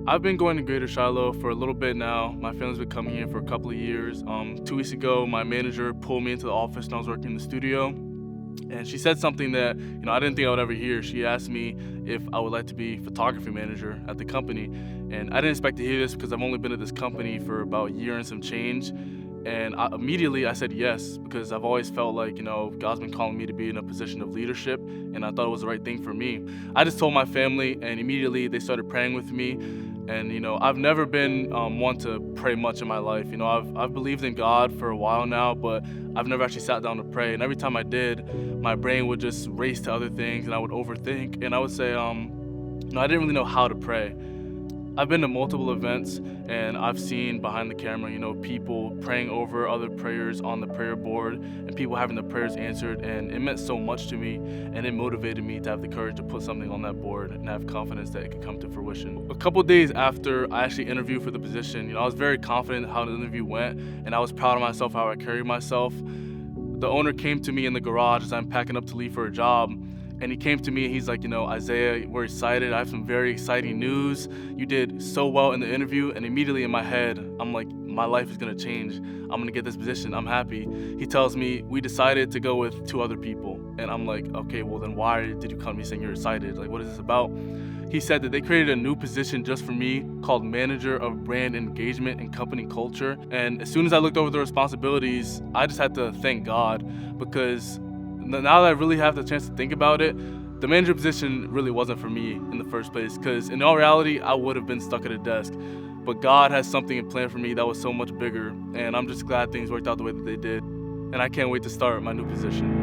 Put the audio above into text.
I've been going to Greater Shiloh for a little bit now. My family's been coming here for a couple of years. 2 weeks ago, my manager pulled me into the office and I was working in the studio. And she said something that, I didn't think I would ever hear. She asked me if I would like to be photography manager at the company. And I didn't expect to hear this because I've only been at this company for about a year and some change. And immediately I said yes because I've always felt like, God's been calling me to be in a position of leadership and I thought it was the right thing for me. I just told my family and immediately they started praying with me. And, I've never been one to pray much in my life. I've believed in God for a while now, but I've never actually sat down to pray. And every time I did, my brain would just race to other things and I would overthink. And I would say, I didn't really know how to pray. I've been to multiple events and I've seen behind the camera, people praying over other prayers on the prayer board and people having the prayers answered. And it meant so much to me and it motivated me to have the courage to put something on that board and have confidence that it could come to fruition. A couple days after I actually interviewed for the position, I was very confident how the interview went and I was proud of myself, how I carried myself. The owner came to me in the garage as I'm packing up to leave for a job. And he came to me and he's like, Isaiah, we're excited. I have some very exciting news. You did so well in the interview. And immediately in my head, I'm like, my life is gonna change. I'm gonna get this position. I'm happy. He tells me, we decided to go with 2 other people. And I'm like, okay, well then why did you come to me saying you're excited? Like, what is this about? He said that they created a new position just for me called Manager of Brand Engagement and Company Culture. And as soon as I looked over the responsibilities, I just had to thank God because now that I really have the chance to think about it, the manager position really wasn't for me in the first place because in all reality, I would have been stuck at a desk. But God has something in plan for me that was so much bigger, and I'm just glad things worked out the way that they did. And I can't wait to start my new position.